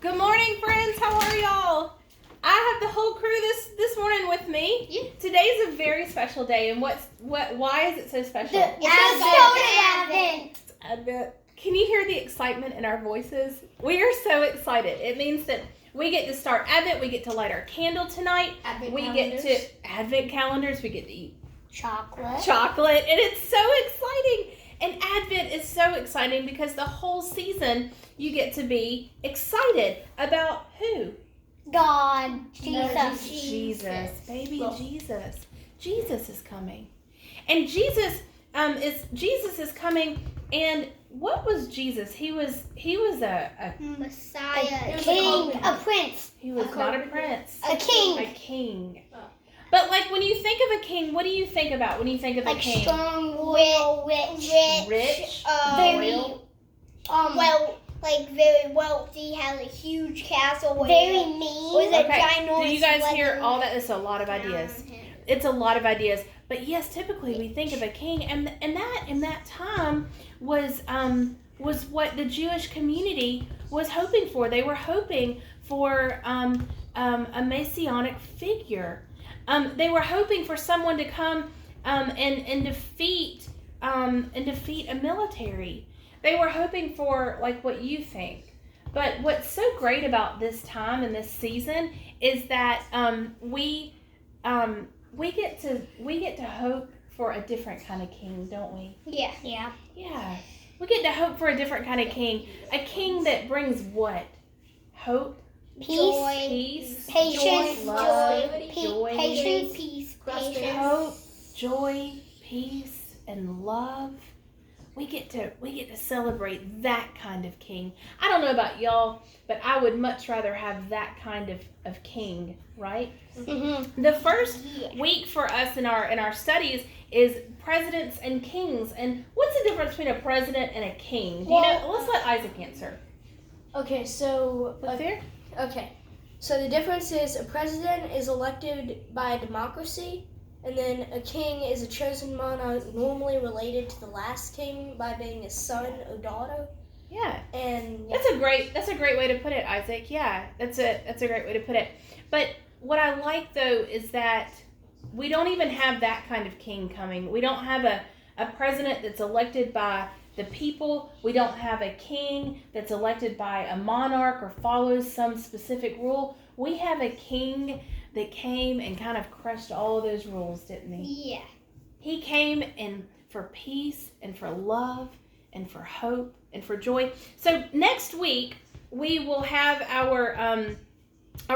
Good morning, friends. How are y'all? I have the whole crew this morning with me. Yeah. Today's a very special day, and why is it so special? Advent. Advent. Can you hear the excitement in our voices? We are so excited. It means that we get to start Advent. We get to light our candle tonight. Get to Advent calendars. We get to eat chocolate, and it's so exciting. And Advent is so exciting because the whole season you get to be excited about who? God, Jesus, baby Jesus. Jesus is coming, and Jesus is coming. And what was Jesus? He was a Messiah, a king, a prince. He was not a prince. A king. A king. But like when you think of a king, what do you think about when you think of a king? Like strong, royal, rich, very wealthy, has a huge castle. Very mean. With a ginormous. Do you guys hear all that? It's a lot of ideas. It's a lot of ideas. But yes, typically we think of a king, and that in that time was what the Jewish community was hoping for. They were hoping for a messianic figure. They were hoping for someone to come and defeat a military. They were hoping for like what you think. But what's so great about this time and this season is that we get to hope for a different kind of king, don't we? Yeah. Yeah. We get to hope for a different kind of king. A king that brings what? Hope. Peace, patience, love, joy, patience, peace, hope, joy, peace, and love. We get to celebrate that kind of king. I don't know about y'all, but I would much rather have that kind of king, right? Mm-hmm. The first week for us in our studies is presidents and kings. And what's the difference between a president and a king? Do you know? Let's let Isaac answer. Okay, so there? Okay, so the difference is a president is elected by a democracy, and then a king is a chosen monarch normally related to the last king by being a son or daughter. Yeah. And That's a great way to put it, Isaac. Yeah, that's a great way to put it. But what I like though is that we don't even have that kind of king coming. We don't have a president that's elected by the people. We don't have a king that's elected by a monarch or follows some specific rule. We have a king that came and kind of crushed all of those rules, didn't he? Yeah. He came for peace and for love and for hope and for joy. So next week we will have our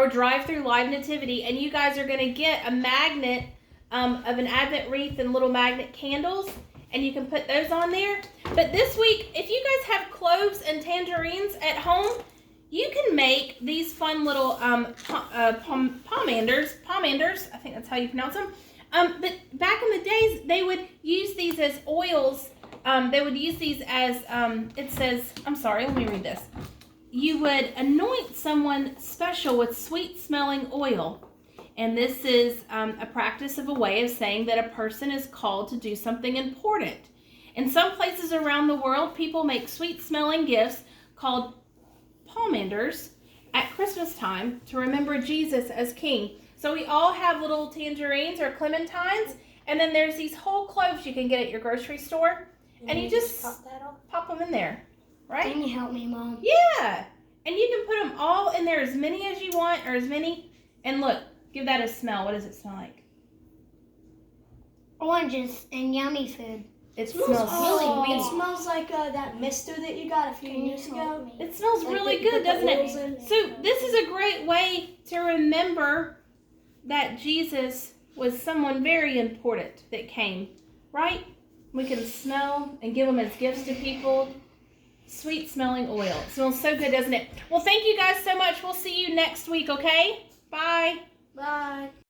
drive-through live nativity, and you guys are going to get a magnet of an Advent wreath and little magnet candles. And you can put those on there. But this week, if you guys have cloves and tangerines at home, you can make these fun little pomanders. I think that's how you pronounce them. But back in the days, they would use these as oils. They would use these as, it says, I'm sorry, let me read this. You would anoint someone special with sweet-smelling oil. And this is a practice of a way of saying that a person is called to do something important. In some places around the world, people make sweet-smelling gifts called pomanders at Christmas time to remember Jesus as king. So we all have little tangerines or clementines, and then there's these whole cloves you can get at your grocery store, and you just pop them in there, right? Can you help me, Mom? Yeah, and you can put them all in there, as many as you want, or as many, and look. Give that a smell. What does it smell like? Oranges and yummy food. It smells really It smells like that mister that you got a few years ago. It smells Like really they good, put the doesn't oils it? in. So this is a great way to remember that Jesus was someone very important that came, right? We can smell and give them as gifts to people. Sweet smelling oil. It smells so good, doesn't it? Well, thank you guys so much. We'll see you next week, okay? Bye. Bye.